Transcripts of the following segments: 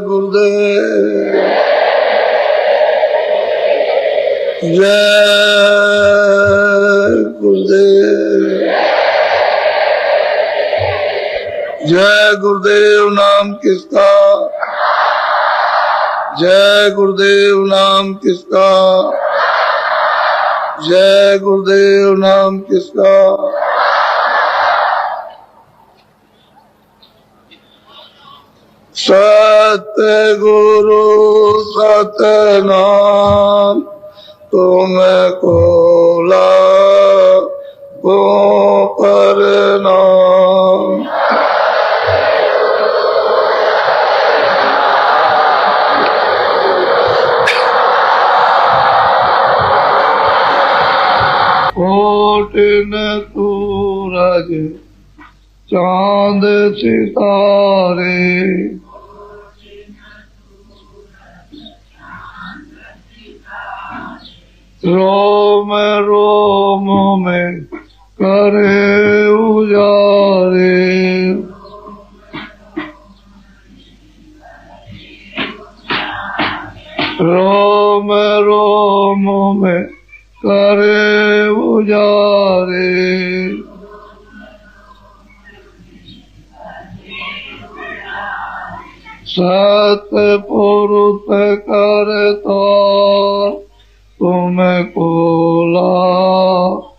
गुरुदेव जय गुरुदेव जय गुरुदेव नाम किसका जय गुरुदेव नाम किसका जय गुरुदेव नाम किसका सतगुरु सतनाम तुमको लागो प्रणाम कोटिन सूरज चांद सितारे रोम रोम में करे उजारे रोम रोम में करे उजारे सतपुरुष करता तुमको लागो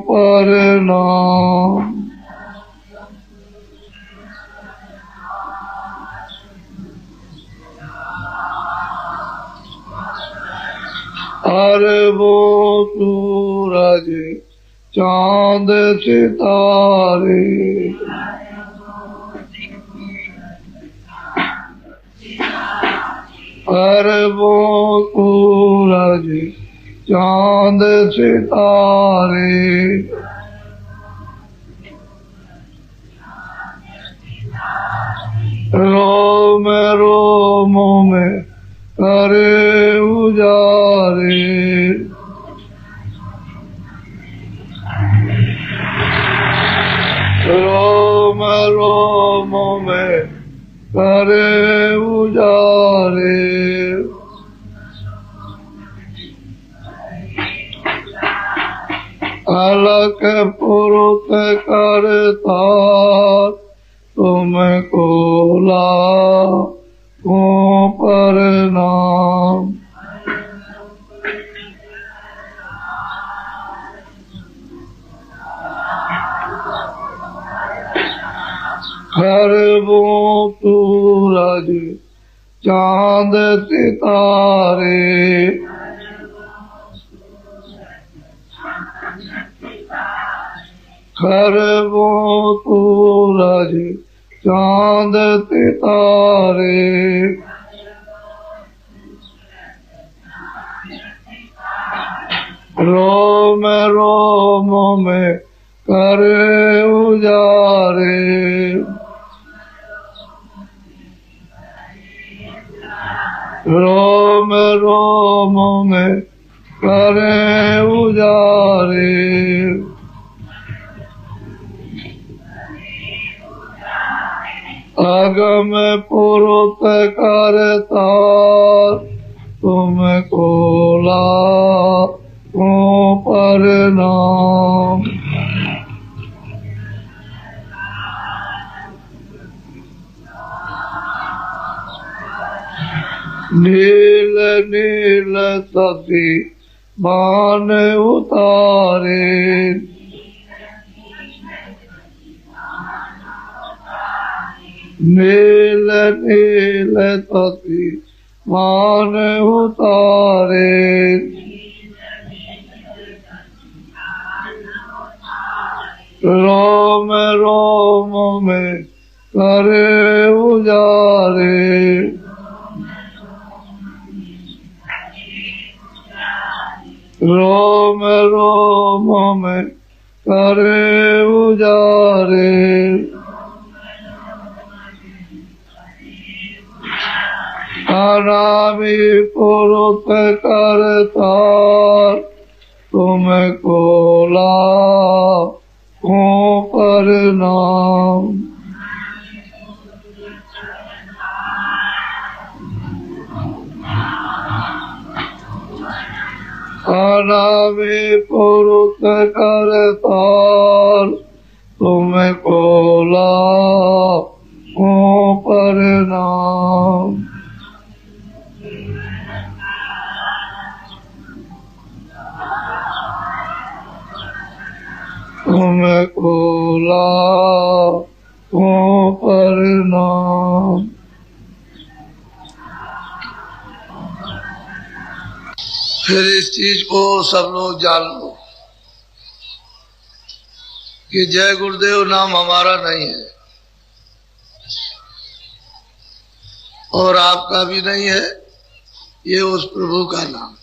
प्रणाम अरबों सूरज चांद सितारे अरबों सूरज चांद सितारे रोम रोम में करे उजारे रोम रोम में करे उजारे अलग पुरुष करता तुमको लागो प्रणाम अरबों सूरज चांद सितारे अरबों सूरज चांद सितारे रोम रोम में करे उजारे रोम रोम में करे उजारे अगम पुरुष करता तुमको लागो प्रणाम नील नील सती मान उतारे नील नील सती मान उतारे रोम रोम में करे उजारे रोम रोम में करे उजारे अनामी पुरुष करता तुमको लागो प्रणाम अनामि पुरुष करतार तुमको लाखों प्रणाम। तुमको लाखों प्रणाम। फिर इस चीज को सब लोग जान लो कि जय गुरुदेव नाम हमारा नहीं है और आपका भी नहीं है, ये उस प्रभु का नाम।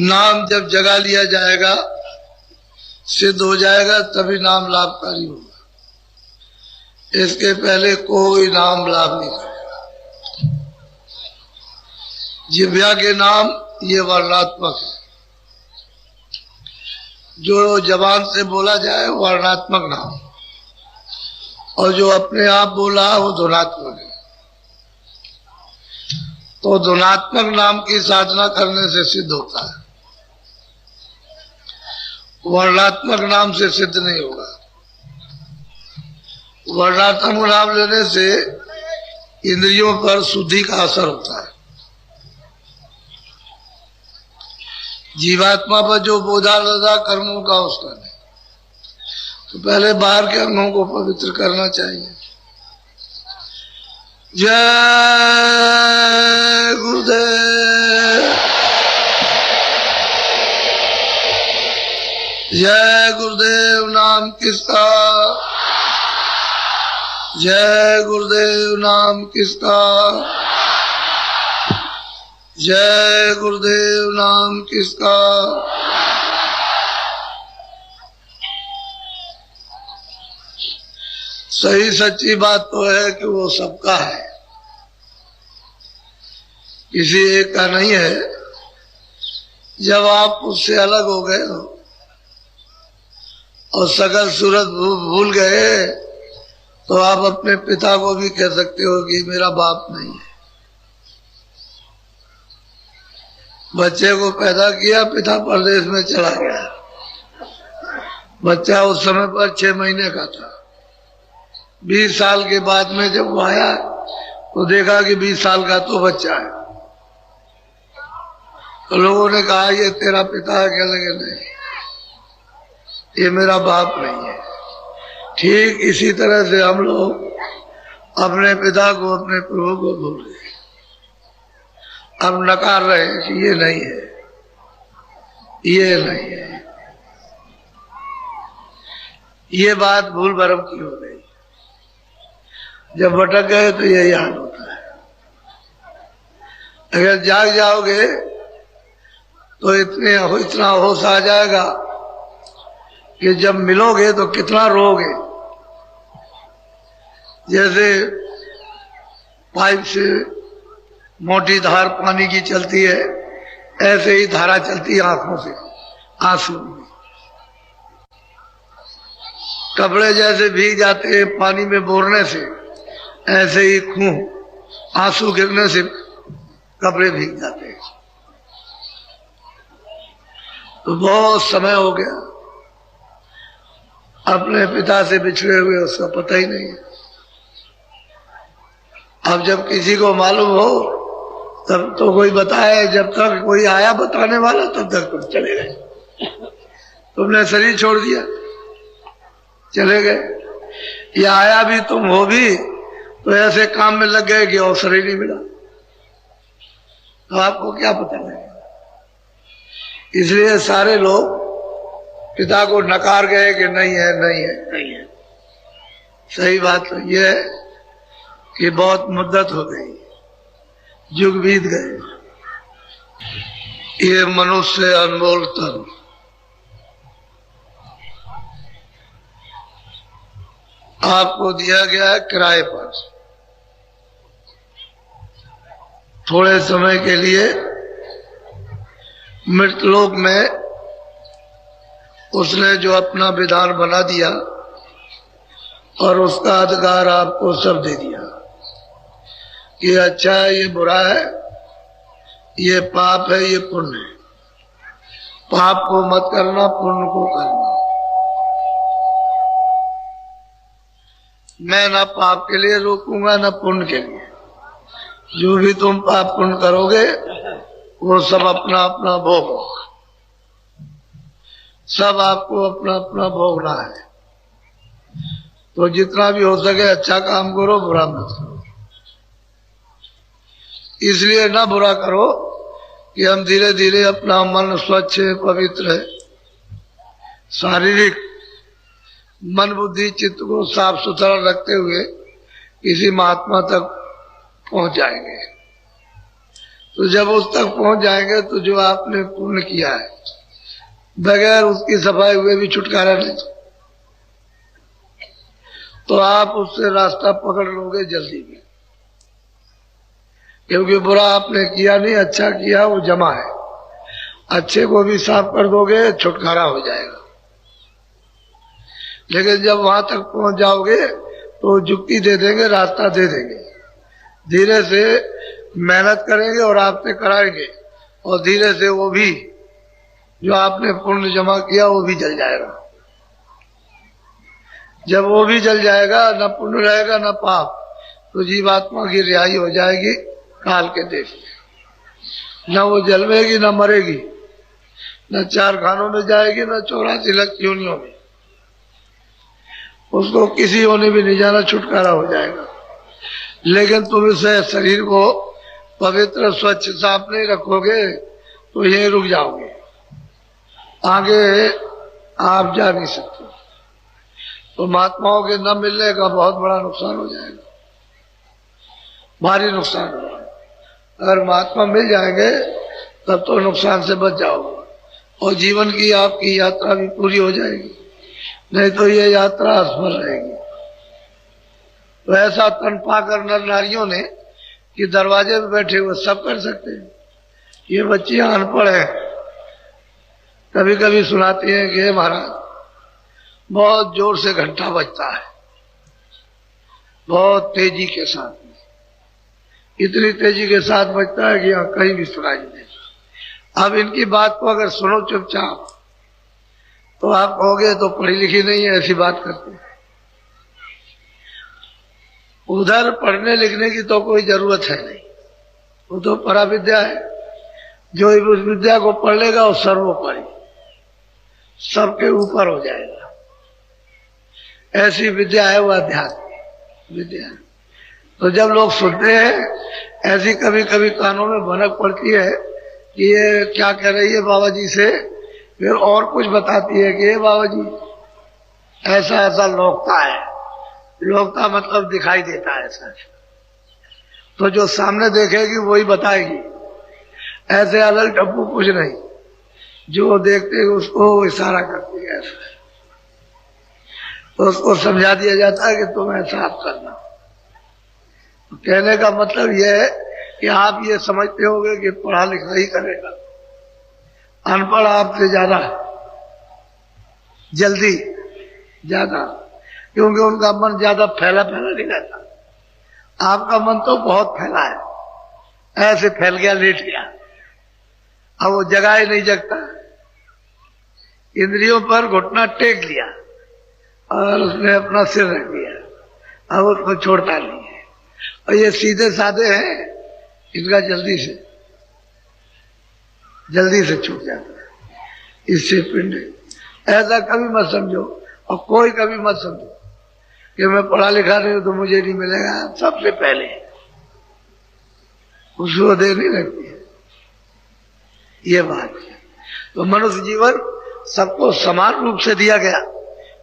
नाम जब जगा लिया जाएगा, सिद्ध हो जाएगा, तभी नाम लाभकारी होगा। इसके पहले कोई नाम लाभ नहीं करेगा। जिह्वा के नाम ये वर्णात्मक है, जो जबान से बोला जाए वर्णात्मक नाम, और जो अपने आप बोला वो ध्वनात्मक है। तो ध्वनात्मक नाम की साधना करने से सिद्ध होता है, वर्णात्मक नाम से सिद्ध नहीं होगा। वर्णात्मक नाम लेने से इंद्रियों पर शुद्धि का असर होता है। जीवात्मा पर जो बोझा लगा कर्मों का उसका नहीं, तो पहले बाहर के अंगों को पवित्र करना चाहिए। जय गुरुदेव, जय गुरुदेव नाम किसका, जय गुरुदेव नाम किसका, जय गुरुदेव नाम किसका। सही सच्ची बात तो है कि वो सबका है, किसी एक का नहीं है। जब आप उससे अलग हो गए हो और सकल सूरत भूल गए, तो आप अपने पिता को भी कह सकते हो कि मेरा बाप नहीं है। बच्चे को पैदा किया, पिता परदेश में चला गया। बच्चा उस समय पर 6 महीने का था। 20 साल के बाद में जब वो आया तो देखा कि 20 साल का तो बच्चा है। तो लोगों ने कहा ये तेरा पिता है, कहने लगे नहीं, ये मेरा बाप नहीं है। ठीक इसी तरह से हम लोग अपने पिता को, अपने प्रभु को भूल गए। अब नकार रहे कि ये नहीं है, ये नहीं है। ये बात भूल भरम की हो गई। जब भटक गए तो यही हाल होता है। अगर जाग जाओगे तो इतना होश आ जाएगा कि जब मिलोगे तो कितना रोगे। जैसे पाइप से मोटी धार पानी की चलती है, ऐसे ही धारा चलती है आंखों से, आंसू। कपड़े जैसे भीग जाते हैं पानी में बोरने से, ऐसे ही खून आंसू गिरने से कपड़े भीग जाते हैं। तो बहुत समय हो गया अपने पिता से बिछड़े हुए, उसका पता ही नहीं है। अब जब किसी को मालूम हो तब तो कोई बताए, जब तक कोई आया बताने वाला तब तक तुम चले गए। तुमने शरीर छोड़ दिया, चले गए। या आया भी तुम हो भी तो ऐसे काम में लग गए कि अवसर ही नहीं मिला, तो आपको क्या पता लगेगा। इसलिए सारे लोग पिता को नकार गए कि नहीं है, नहीं है, नहीं है। सही बात तो यह है कि बहुत मुद्दत हो गई, युग बीत गए। ये मनुष्य अनमोल तन, आपको दिया गया है किराए पर। थोड़े समय के लिए मृतलोक में उसने जो अपना विधान बना दिया और उसका अधिकार आपको सब दे दिया कि अच्छा है, ये बुरा है, ये पाप है, ये पुण्य है। पाप को मत करना, पुण्य को करना। मैं ना पाप के लिए रोकूंगा ना पुण्य के लिए। जो भी तुम पाप पुण्य करोगे वो सब अपना अपना भोग होगा। सब आपको अपना अपना भोगना है। तो जितना भी हो सके अच्छा काम करो, बुरा मत करो। इसलिए ना बुरा करो कि हम धीरे धीरे अपना मन स्वच्छ है, पवित्र है, शारीरिक मन बुद्धि चित्त को साफ सुथरा रखते हुए किसी महात्मा तक पहुंच जाएंगे। तो जब उस तक पहुंच जाएंगे तो जो आपने पुण्य किया है बगैर उसकी सफाई हुए भी छुटकारा नहीं, तो आप उससे रास्ता पकड़ लोगे जल्दी में। क्योंकि बुरा आपने किया नहीं, अच्छा किया वो जमा है। अच्छे को भी साफ कर दोगे, छुटकारा हो जाएगा। लेकिन जब वहां तक पहुंच जाओगे तो जुक्ति दे देंगे, रास्ता दे देंगे। धीरे से मेहनत करेंगे और आपसे कराएंगे, और धीरे से वो भी जो आपने पुण्य जमा किया वो भी जल जाएगा। जब वो भी जल जाएगा, न पुण्य रहेगा न पाप, तो जीवात्मा की रिहाई हो जाएगी काल के देश में। न वो जलवेगी न मरेगी, न चार खानों में जाएगी न 84 लाख योनियों में। उसको किसी होने भी नहीं जाना, छुटकारा हो जाएगा। लेकिन तुम इसे शरीर को पवित्र स्वच्छ साफ नहीं रखोगे तो यहीं रुक जाओगे, आगे आप जा नहीं सकते। तो महात्माओं के न मिलने का बहुत बड़ा नुकसान हो जाएगा, भारी नुकसान होगा। अगर महात्मा मिल जाएंगे तब तो नुकसान से बच जाओगे और जीवन की आपकी यात्रा भी पूरी हो जाएगी। नहीं तो ये यात्रा असफल रहेगी। तो ऐसा तन पाकर नर नारियों ने कि दरवाजे पे बैठे हुए सब कर सकते हैं। ये बच्चियां अनपढ़ हैं, कभी कभी सुनाती हैं कि महाराज बहुत जोर से घंटा बजता है, बहुत तेजी के साथ में, इतनी तेजी के साथ बजता है कि यहाँ कहीं भी सुनाई नहीं देता। अब इनकी बात को अगर सुनो चुपचाप तो आप कहोगे तो पढ़ी लिखी नहीं है, ऐसी बात करते हैं। उधर पढ़ने लिखने की तो कोई जरूरत है नहीं, वो तो पराविद्या है। जो उस विद्या को पढ़ लेगा वो सर्वोपरि, सबके ऊपर हो जाएगा। ऐसी विद्या है वो अध्यात्म विद्या। तो जब लोग सुनते हैं ऐसी कभी कभी कानों में भनक पड़ती है कि ये क्या कह रही है बाबा जी से, फिर और कुछ बताती है कि ये बाबा जी ऐसा ऐसा लोकता है। लोकता मतलब दिखाई देता है ऐसा। तो जो सामने देखेगी वही बताएगी, ऐसे अलग टप्पू कुछ नहीं। जो देखते हैं उसको इशारा करती है ऐसा, तो उसको समझा दिया जाता है कि तुम ऐसा आप करना। तो कहने का मतलब यह है कि आप ये समझते होंगे कि पढ़ा लिखा ही करेगा, अनपढ़ आपसे ज्यादा जल्दी ज्यादा, क्योंकि उनका मन ज्यादा फैला फैला नहीं रहता। आपका मन तो बहुत फैला है, ऐसे फैल गया, लेट गया, अब वो जगह ही नहीं जगता। इंद्रियों पर घुटना टेक लिया और उसने अपना सिर रख दिया, अब उसको छोड़ता नहीं है। और ये सीधे साधे हैं, इनका जल्दी से छूट जाता है। इससे पिंड ऐसा कभी मत समझो, और कोई कभी मत समझो कि मैं पढ़ा लिखा नहीं हूं तो मुझे नहीं मिलेगा। सबसे पहले उसको देर नहीं लगती है, ये बात है। तो मनुष्य जीवन सबको समान रूप से दिया गया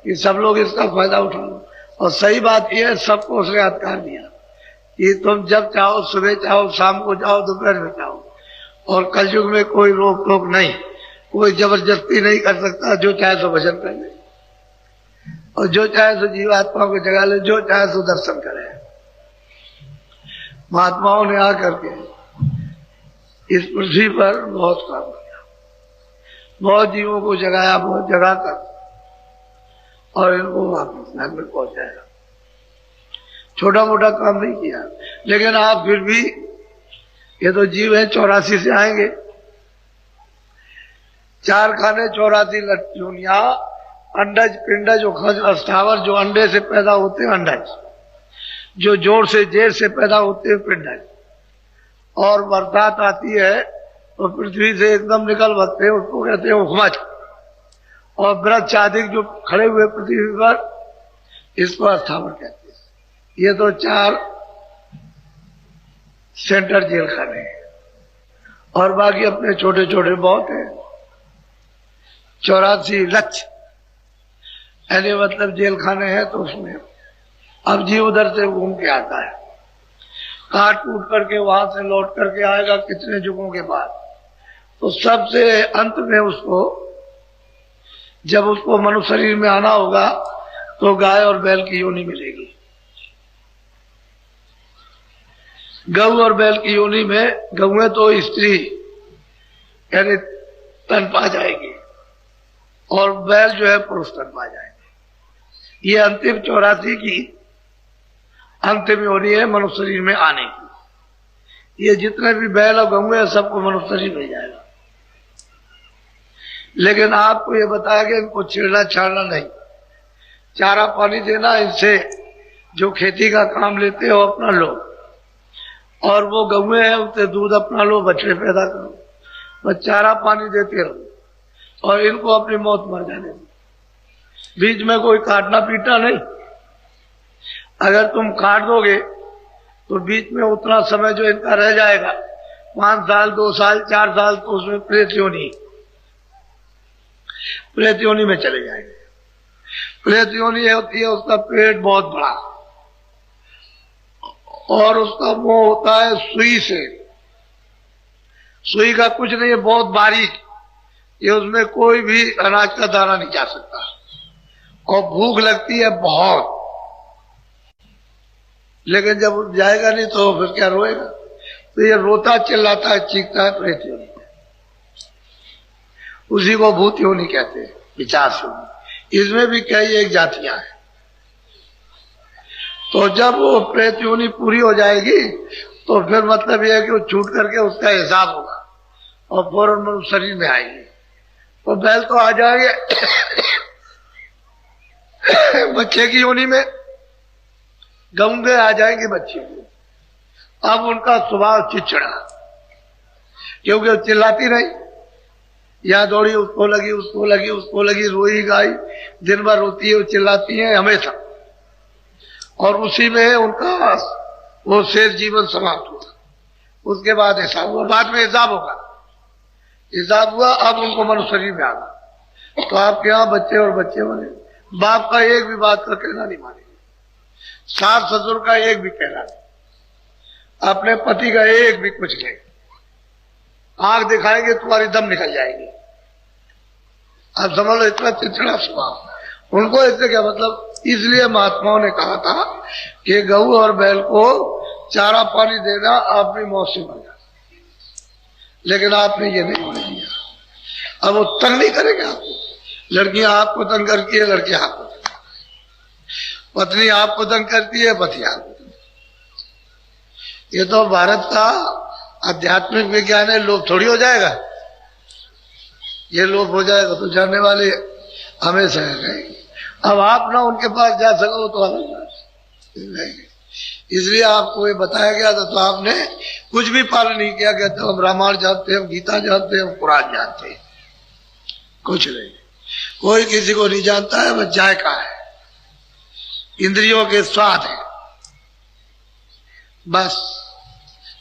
कि सब लोग इसका फायदा उठा लो। और सही बात यह है, सबको उसने अधिकार दिया कि तुम जब चाहो, सुबह चाहो, शाम को चाहो, दोपहर में चाहो। और कलयुग में कोई रोक टोक नहीं, कोई जबरदस्ती नहीं कर सकता। जो चाहे सो भजन कर ले, और जो चाहे सो जीवात्माओं को जगा ले, जो चाहे सो दर्शन करे। महात्माओं ने आकर के इस पृथ्वी पर बहुत काम किया, बहुत जीवों को जगाया, बहुत जगा कर और इनको वापस घर में पहुंचाया। छोटा मोटा काम नहीं किया, लेकिन आप फिर भी ये तो जीव है, 84 से आएंगे। 4 खाने 84 योनिया। अंडज, पिंडज, उखज, अस्थावर, जो अंडे से पैदा होते हैं अंडज, जो जोड़ से जेर से पैदा होते हैं पिंडज, और बरसात आती है तो पृथ्वी से एकदम निकल बसते हैं, उसको कहते हैं उखमज। और वृक्ष आदि जो खड़े हुए पृथ्वी पर, इसको अस्थावर कहते हैं। ये तो 4 सेंटर जेल खाने हैं, और बाकी अपने छोटे छोटे बहुत हैं। 84 लक्ष्य यानी मतलब जेल खाने हैं। तो उसमें अब जीव उधर से घूम के आता है, काट कूट करके वहां से लौट करके आएगा कितने युगों के बाद। तो सबसे अंत में उसको, जब उसको मनुष्य शरीर में आना होगा तो गाय और बैल की योनि मिलेगी। गऊ और बैल की योनि में, गऊ तो स्त्री यानी तन पा जाएगी, और बैल जो है पुरुष तन पा जाएंगे। ये अंतिम 84 की अंतिम योनि है मनुष्य शरीर में आने की। ये जितने भी बैल और गऊ है सबको मनुष्य शरीर मिल जाएगा। लेकिन आपको ये बताया कि इनको छेड़ना छाड़ना नहीं, चारा पानी देना, इनसे जो खेती का काम लेते हो अपना लो, और वो गऊ है उससे दूध अपना लो, बछड़े पैदा करो, बस चारा पानी देते रहो, और इनको अपनी मौत मर जाने दो। बीच में कोई काटना पीटना नहीं। अगर तुम काट दोगे तो बीच में उतना समय जो इनका रह जाएगा, 5 साल 2 साल 4 साल, तो उसमें प्रेत योनि में चले जाएंगे। प्रेत योनि होती है, उसका पेट बहुत बड़ा, और उसका मुंह होता है सुई से। सुई का कुछ नहीं है, बहुत बारीक, ये उसमें कोई भी अनाज का दाना नहीं जा सकता। और भूख लगती है बहुत, लेकिन जब जाएगा नहीं तो फिर क्या रोएगा। तो ये रोता चिल्लाता है, चीखता है, प्रेत योनि। उसी को भूत योनि कहते हैं, पिशाच योनि। इसमें भी कई एक जातियां हैं। तो जब वो प्रेत योनि पूरी हो जाएगी तो फिर मतलब यह है कि वो छूट करके उसका हिसाब होगा और फौरन मनुष्य शरीर में आएंगे। तो बैल तो आ जाएंगे बच्चे की योनि में, गऊंगे आ जाएंगे बच्चे की। अब उनका स्वभाव चिड़चिड़ा, क्योंकि वो चिल्लाती नहीं, या दौड़ी उसको लगी उसको लगी उसको लगी, रोई गाय दिन भर रोती है, वो चिल्लाती है हमेशा, और उसी में उनका वो शेष जीवन समाप्त हुआ। उसके बाद हिसाब हुआ, बाद में हिसाब होगा। हिसाब हुआ, अब उनको मनुष्य शरीर में आना। तो आपके यहाँ बच्चे और बच्चे बने, बाप का एक भी बात का कहना नहीं मानेंगे, सास ससुर का एक भी कहना नहीं, अपने पति का एक भी कुछ नहीं। आंख दिखाएंगे तुम्हारी दम निकल जाएगी। अब समझ लो, इतना चिड़चिड़ा स्वभाव उनको। इससे क्या मतलब, इसलिए महात्माओं ने कहा था कि गऊ और बैल को चारा पानी देना अपनी मौत से मर जाना, लेकिन आपने ये नहीं होने दिया। अब वो तंग नहीं करेंगे आपको, लड़कियां आपको तंग करती है, लड़के आपको तंग, पत्नी आपको तंग करती है, पति आपको तंग। ये तो भारत का आध्यात्मिक विज्ञान है, लोभ थोड़ी हो जाएगा। ये लोभ हो जाएगा तो जानने वाले हमेशा रहेंगे। अब आप ना उनके पास जा सको तो अलग बात रहेगी। इसलिए आपको ये बताया गया था, तो आपने कुछ भी पालन नहीं किया। कहते हम रामायण जानते हैं, हम गीता जानते हैं, हम कुरान जानते हैं, कुछ नहीं। कोई किसी को नहीं जानता है, बस जायका है, इंद्रियों के स्वाद है, बस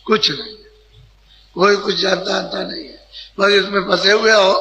कुछ नहीं। कोई कुछ जानता नहीं है, बस इसमें फंसे हुए हो